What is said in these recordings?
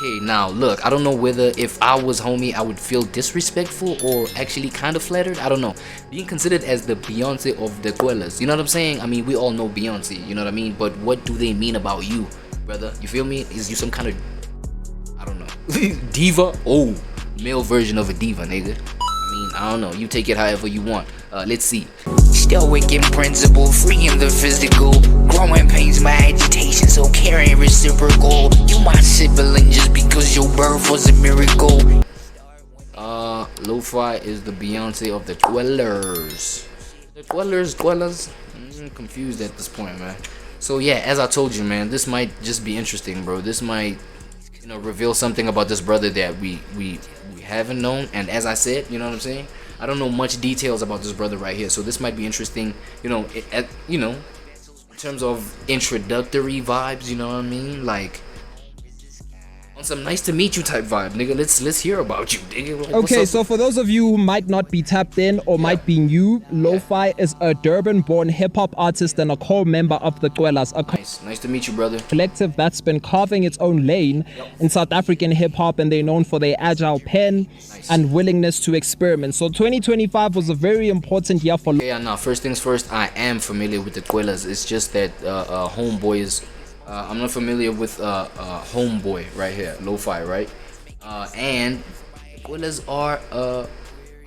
Okay, now look, I don't know whether if I was homie, I would feel disrespectful or actually kind of flattered. I don't know. Being considered as the Beyonce of the Quellas, you know what I'm saying? I mean, we all know Beyonce, you know what I mean? But what do they mean about you, brother? You feel me? Is you some kind of, I don't know, diva? Oh, male version of a diva, nigga. I mean, I don't know. You take it however you want. Let's see. Stoic in principle, free in the physical. Growing pains my agitation, so caring reciprocal. You my sibling just because your birth was a miracle. Lo-fi is the Beyonce of the Quellas. The Quellas. I'm confused at this point, man. So yeah, as I told you, man, this might just be interesting, bro. This might, you know, reveal something about this brother that we haven't known. And as I said, you know what I'm saying, I don't know much details about this brother right here, so this might be interesting, you know, in terms of introductory vibes, you know what I mean, like on some nice to meet you type vibe, nigga. Let's hear about you, nigga. Like, okay, so for those of you who might not be tapped in or might be new, Lo-Fi is a Durban-born hip-hop artist and a core member of the Quellas, a nice to meet you, brother. Collective that's been carving its own lane in South African hip-hop, and they're known for their agile pen and willingness to experiment. So 2025 was a very important year for Yeah, now first things first, I am familiar with the Quellas. It's just that Homeboy is I'm not familiar with Homeboy right here, Lo-Fi, right? And Quellas are a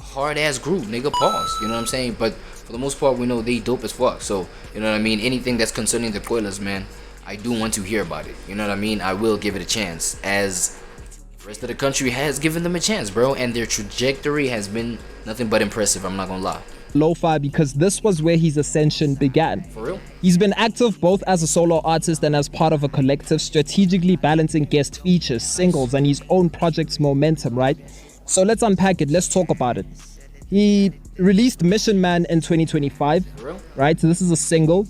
hard ass group, nigga. Pause. You know what I'm saying? But for the most part, we know they dope as fuck. So you know what I mean. Anything that's concerning the Quellas, man, I do want to hear about it. You know what I mean? I will give it a chance, as the rest of the country has given them a chance, bro. And their trajectory has been nothing but impressive. I'm not gonna lie. Lo-Fi, because this was where his ascension began. For real? He's been active both as a solo artist and as part of a collective, strategically balancing guest features, singles, and his own project's momentum, right? So let's unpack it. Let's talk about it. He released Mission Man in 2025, right? So this is a single.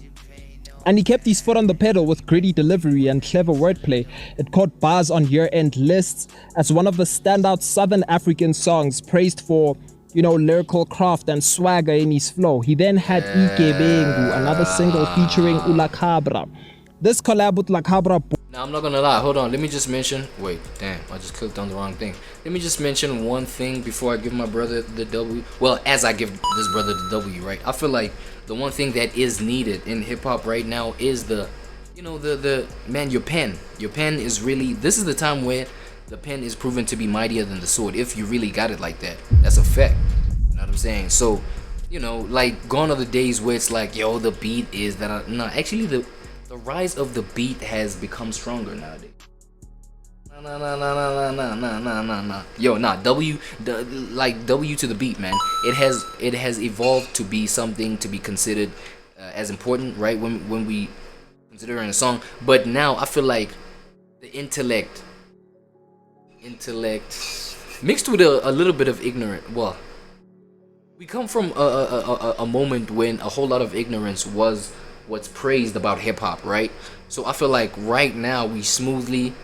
And he kept his foot on the pedal with gritty delivery and clever wordplay. It caught bars on year-end lists as one of the standout Southern African songs, praised for, you know, lyrical craft and swagger in his flow. He then had Ikebengu, another single featuring Ulakabra. This collab with Lakabra. Now, I'm not gonna lie, hold on, let me just mention, wait, damn, I just clicked on the wrong thing. Let me just mention one thing before I give my brother the W. Well, as I give this brother the W, right? I feel like the one thing that is needed in hip-hop right now is the, you know, man, your pen. Your pen is really, this is the time where the pen is proven to be mightier than the sword, if you really got it like that. That's a fact. You know what I'm saying? So, you know, like, gone are the days where it's like, yo, the beat is that. No, actually, the rise of the beat has become stronger nowadays. Nah. Yo, nah. W to the beat, man. It has evolved to be something to be considered as important, right? When we consider it in a song. But now I feel like the intellect mixed with a little bit of ignorance. Well, we come from a moment when a whole lot of ignorance was what's praised about hip-hop, right? So I feel like right now we smoothly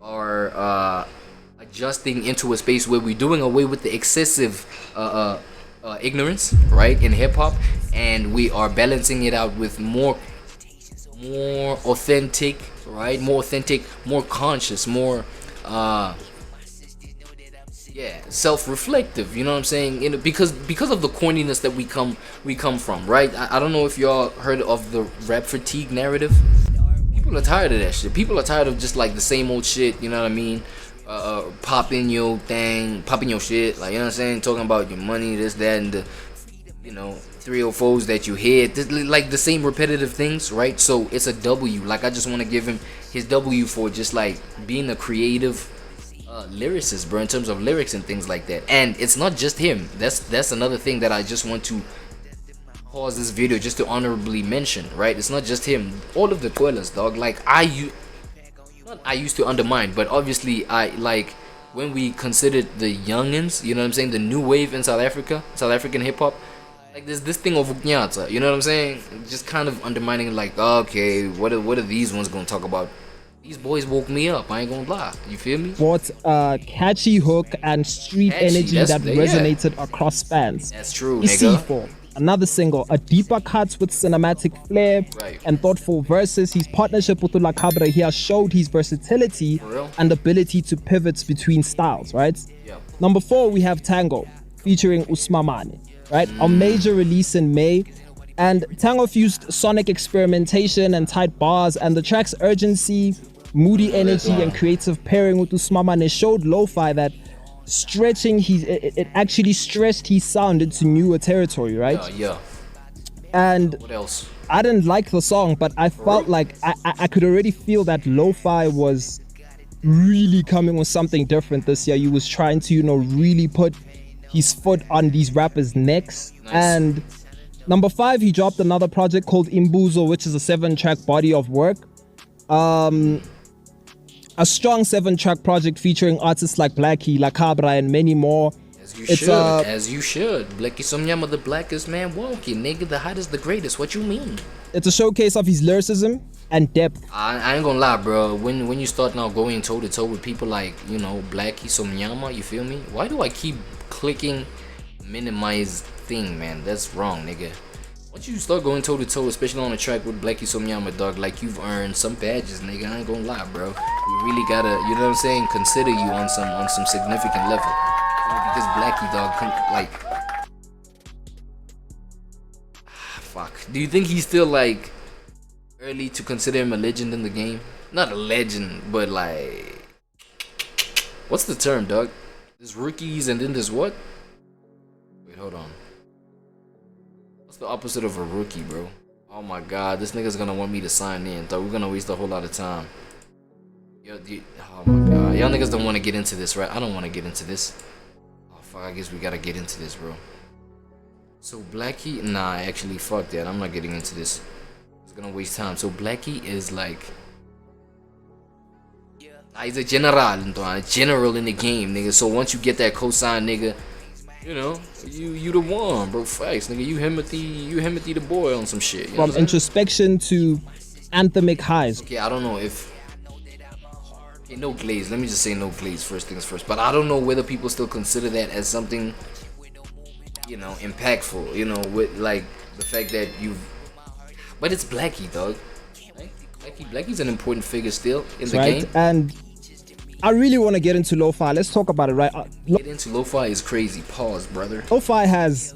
are adjusting into a space where we're doing away with the excessive ignorance, right, in hip-hop, and we are balancing it out with more authentic, right? More authentic, more conscious, more self-reflective, you know what I'm saying? Because of the corniness that we come from, right? I don't know if y'all heard of the rap fatigue narrative. People are tired of that shit. People are tired of just like the same old shit, you know what I mean? Popping your thing, popping your shit, like, you know what I'm saying? Talking about your money, this, that, and the, you know, 304s that you hit, like the same repetitive things, right? So it's a W. Like, I just want to give him his W for just like being a creative lyricist, bro, in terms of lyrics and things like that. And it's not just him. That's another thing that I just want to pause this video just to honorably mention, right? It's not just him. All of the Quellas, dog. Like, I used to undermine, but obviously I like when we considered the youngins, you know what I'm saying, the new wave in South African hip hop. Like, there's this thing of Uknyata, you know what I'm saying? Just kind of undermining, like, okay, what are these ones gonna talk about? These boys woke me up, I ain't gonna lie. You feel me? What catchy hook and street energy that resonated across fans. That's true, nigga. another single, a deeper cut with cinematic flair Right. and thoughtful verses. His partnership with La Cabra here showed his versatility real? and ability to pivot between styles, right? Yeah. Number 4, we have Tango featuring Usmamane, right? A major release in May. And Tango fused sonic experimentation and tight bars, and the track's urgency, moody energy, and creative pairing with Usmamane showed Lo-Fi that it actually stretched his sound into newer territory, right? Yeah. And What else? I didn't like the song, but I felt like I could already feel that Lo-Fi was really coming with something different this year. He was trying to, really put his foot on these rappers' necks. Nice. And number 5, he dropped another project called Imbuzo, which is a 7-track body of work. A strong 7-track project featuring artists like Blackie, La Cabra, and many more. As you should. Blackie Somnyama, the blackest man walking. Nigga, the hottest, the greatest. What you mean? It's a showcase of his lyricism and depth. I ain't gonna lie, bro. When you start now going toe to toe with people like, Blackie Somnyama, you feel me? Why do I keep clicking minimize thing, man? That's wrong, nigga. Once you start going toe to toe, especially on a track with Blackie Somnyama, dog, like you've earned some badges, nigga. I ain't gonna lie, bro. We really gotta, you know what I'm saying? Consider you on some significant level. Because Blackie, dog, fuck. Do you think he's still like early to consider him a legend in the game? Not a legend, but like, what's the term, dog? There's rookies and then there's what? Wait, hold on. What's the opposite of a rookie, bro? Oh my god, this nigga's gonna want me to sign in, dog. We're gonna waste a whole lot of time. Yo, dude, oh my god. Y'all niggas don't want to get into this, right? I don't want to get into this. Oh fuck, I guess we gotta get into this, bro. So Blackie, nah, actually fuck that. I'm not getting into this. It's gonna waste time. So Blackie is like, he's a general in the game, nigga. So once you get that cosign, nigga, you the one, bro. Facts, nigga. You Himothy the boy on some shit. You know From introspection to anthemic highs. Okay, I don't know if. Okay, no glaze. Let me just say no glaze. First things first. But I don't know whether people still consider that as something, impactful. With like the fact that you've. But it's Blackie, dog. Blackie's an important figure still in the game. And I really want to get into Lo-Fi. Let's talk about it, right? Get into Lo-Fi is crazy. Pause, brother. Lo-Fi has,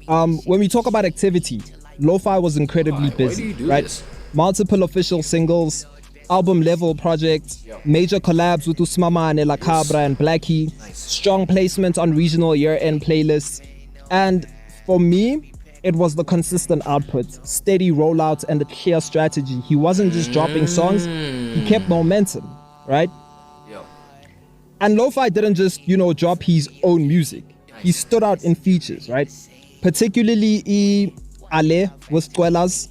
when we talk about activity, Lo-Fi was incredibly busy, Why do you do right? this? Multiple official singles, album level projects, major collabs with Usmamane, La Cabra, and Blackie, strong placement on regional year-end playlists, and for me, it was the consistent output, steady rollout, and a clear strategy. He wasn't just dropping songs, he kept momentum, right? Yeah. And Lo-Fi didn't just, drop his own music. He stood out in features, right? Particularly Ale with Twelas.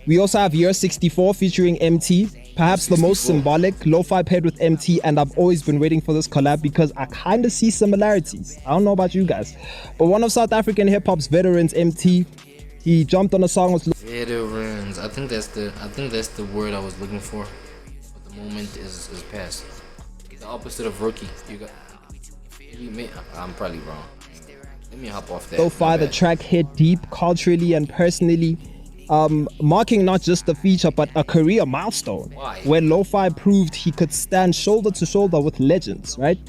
We also have Year 64 featuring MT. Perhaps the most symbolic. Lo-Fi paired with MT, and I've always been waiting for this collab because I kind of see similarities. I don't know about you guys, but one of South African hip-hop's veterans, MT, he jumped on a song with Veterans. I think that's the word I was looking for. But the moment is past. The opposite of rookie. You got. I'm probably wrong. Let me hop off that. Lo-Fi, the track hit deep culturally and personally. Marking not just a feature but a career milestone. Why? Where Lo-Fi proved he could stand shoulder to shoulder with legends, right?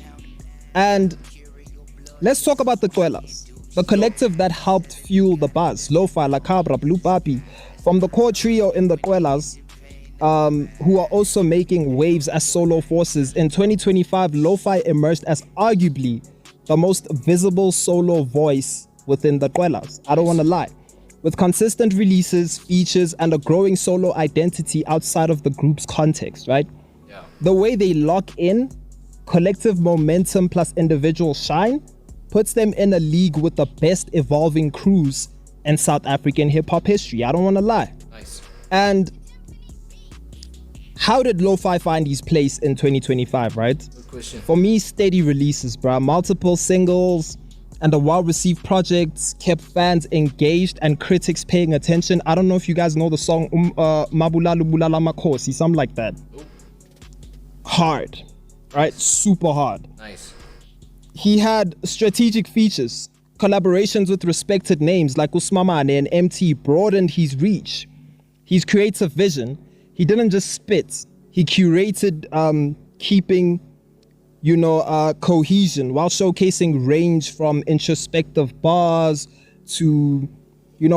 And let's talk about the Twelas, the collective that helped fuel the buzz. Lo-Fi, La Cabra, Blue Papi, from the core trio in the Twelas, who are also making waves as solo forces. In 2025, Lo-Fi emerged as arguably the most visible solo voice within the Twelas. I don't want to lie. With consistent releases, features, and a growing solo identity outside of the group's context, right? Yeah. The way they lock in, collective momentum plus individual shine, puts them in a league with the best evolving crews in South African hip-hop history. I don't want to lie. Nice. And how did Lo-Fi find his place in 2025, right? Good question. For me, steady releases, bruh. Multiple singles and the well-received projects kept fans engaged and critics paying attention. I don't know if you guys know the song Mabula Lubulala Makosi, something like that. Ooh. Hard, right? Super hard. Nice. He had strategic features Collaborations with respected names like Usmamane and MT broadened his reach. His creative vision, he didn't just spit, he curated keeping, cohesion while showcasing range from introspective bars to,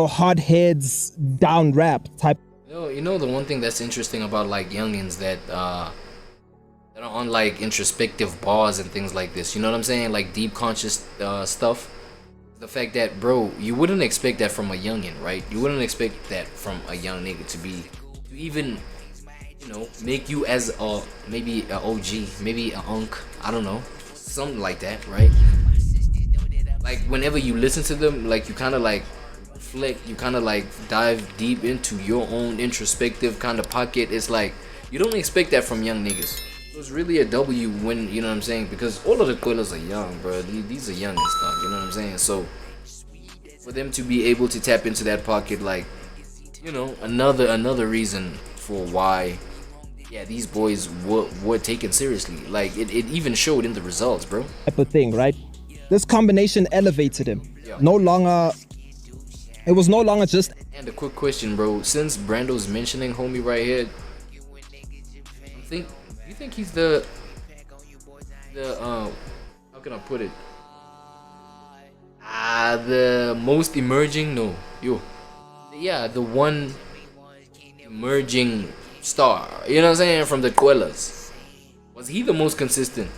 hard heads, down rap type. You know the one thing that's interesting about like youngins that are on like introspective bars and things like this, you know what I'm saying? Like deep conscious stuff. The fact that, bro, you wouldn't expect that from a youngin, right? You wouldn't expect that from a young nigga to even, make you as maybe an OG, maybe an unk, I don't know, something like that, right? Like whenever you listen to them, like you kind of like reflect, you kind of like dive deep into your own introspective kind of pocket. It's like you don't expect that from young niggas. It was really a W when, you know what I'm saying, because all of the Quellas are young, bro. These are young and stuff, you know what I'm saying? So for them to be able to tap into that pocket, like, another reason for why, yeah, these boys were taken seriously. Like it even showed in the results, bro. Type of thing, right? This combination elevated him. Yeah. It was no longer just. And a quick question, bro. Since Brando's mentioning homie right here, you think he's the how can I put it? The most emerging? No, yeah, the one emerging star. You know what I'm saying? From the Quellas. Was he the most consistent?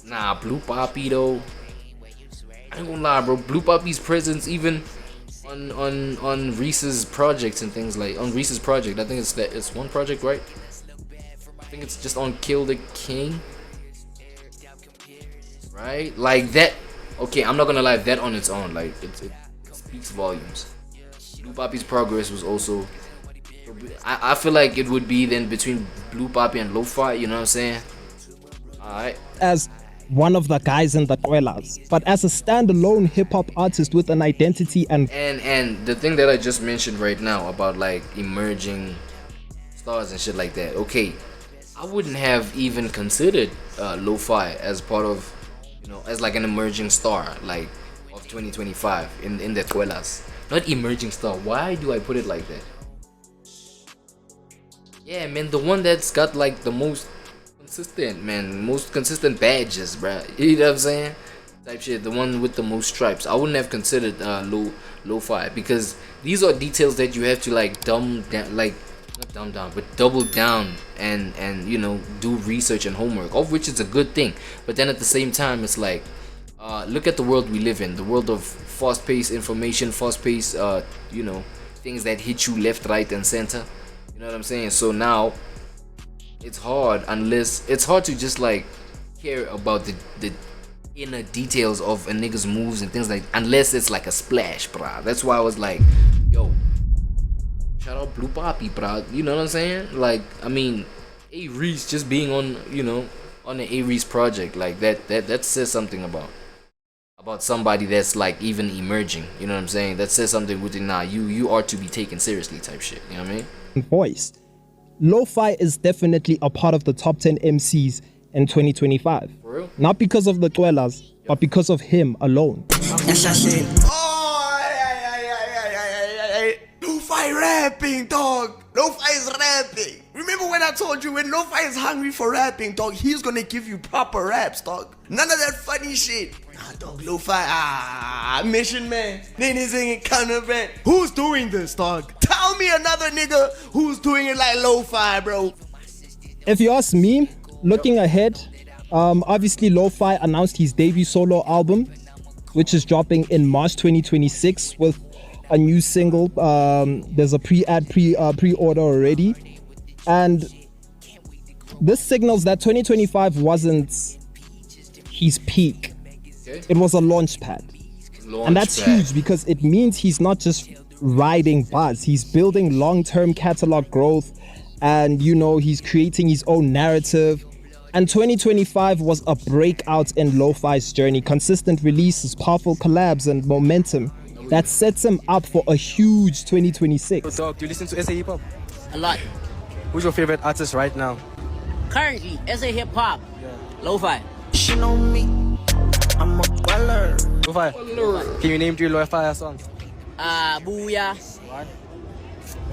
Nah, Blue Poppy though. I ain't gonna lie, bro. Blue Poppy's presence even on Reese's projects and things like on Reese's project. I think it's one project, right? I think it's just on Kill the King, right? Like that. Okay, I'm not gonna lie, that on its own, like it speaks volumes. Blue Poppy's progress was also. I feel like it would be then between Blue Poppy and Lo-Fi. You know what I'm saying? All right. As one of the guys in the Quellas, but as a standalone hip-hop artist with an identity and the thing that I just mentioned right now about like emerging stars and shit like that. Okay, I wouldn't have even considered Lo-Fi as part of, as like an emerging star like of 2025 in the Quellas. Not emerging star. Why do I put it like that? Yeah, man, the one that's got like the most consistent badges, bruh. You know what I'm saying? Type shit. The one with the most stripes. I wouldn't have considered Lo-Fi because these are details that you have to like dumb down, like not dumb down, but double down and do research and homework, of which is a good thing. But then at the same time, it's like look at the world we live in, the world of fast-paced information, fast-paced things that hit you left, right, and center. You know what I'm saying? So now it's hard to just like care about the inner details of a nigga's moves and things like, unless it's like a splash, bruh. That's why I was like, yo, shout out Blue Poppy, bruh. You know what I'm saying? Like, I mean, A Reese just being on on the A Reese project, like that says something about somebody that's like even emerging. You know what I'm saying? That says something with it. Nah, you are to be taken seriously type shit. You know what I mean? Voice. Lo-Fi is definitely a part of the top 10 MCs in 2025. For real? Not because of the Quellas, but because of him alone. Lo-Fi rapping, dog. Lo-Fi is rapping. Remember when I told you when Lo-Fi is hungry for rapping, dog, he's gonna give you proper raps, dog. None of that funny shit. Nah, dog, Lo-Fi, mission man. Niggas singing counterfeit. Who's doing this, dog? Tell me another nigga who's doing it like Lo-Fi, bro. If you ask me, looking ahead, obviously Lo-Fi announced his debut solo album, which is dropping in March 2026 with a new single. There's a pre-order already, and this signals that 2025 wasn't his peak. Okay. It was a launch pad. And that's huge because it means he's not just riding buzz, he's building long-term catalog growth, and he's creating his own narrative. And 2025 was a breakout in Lo-Fi's journey. Consistent releases, powerful collabs, and momentum that sets him up for a huge 2026. Dog, do you listen to SA Hip Hop? A lot. Who's your favorite artist right now? Currently, SA Hip Hop, Lo-Fi. Shit on me. I'm a Lo-fi. Can you name 3 lo-fi songs? Booyah.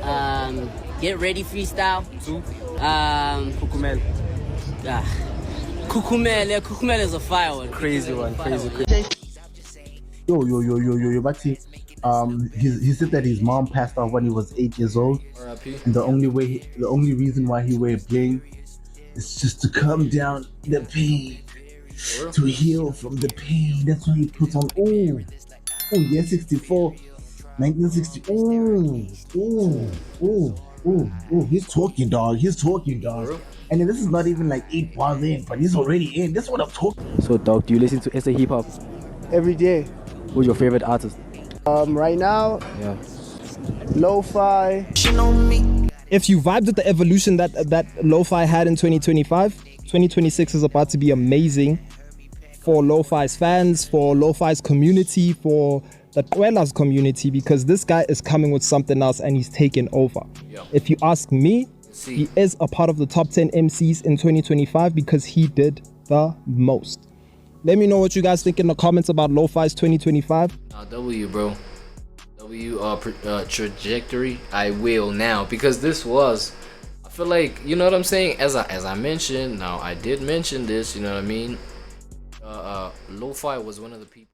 One. Get Ready Freestyle. 2. Kukumel. Kukumel. Yeah, Kukumel is a fire one. Crazy one. Crazy. Yo, Bati. He said that his mom passed off when he was 8 years old, R.I.P. and the only reason why he wear bling is just to calm down the pain, to heal from the pain. That's why he puts on year 64, 1960. He's talking, dog. And then this is not even like 8 bars in, but he's already in. That's what I'm talking. So, dog, do you listen to SA hip hop? Every day. Who's your favorite artist? Right now, Yeah. lo-fi. If you vibed with the evolution that lo-fi had in 2025, 2026 is about to be amazing for lo-fi's fans, for lo-fi's community, for the Dwelas community, because this guy is coming with something else and he's taking over. Yeah. If you ask me, he is a part of the top 10 MCs in 2025 because he did the most. Let me know what you guys think in the comments about lo-fi's 2025. W, bro. Trajectory. I will now, because this was, I feel like, you know what I'm saying, as I mentioned, now I did mention this, you know what I mean, lo-fi was one of the people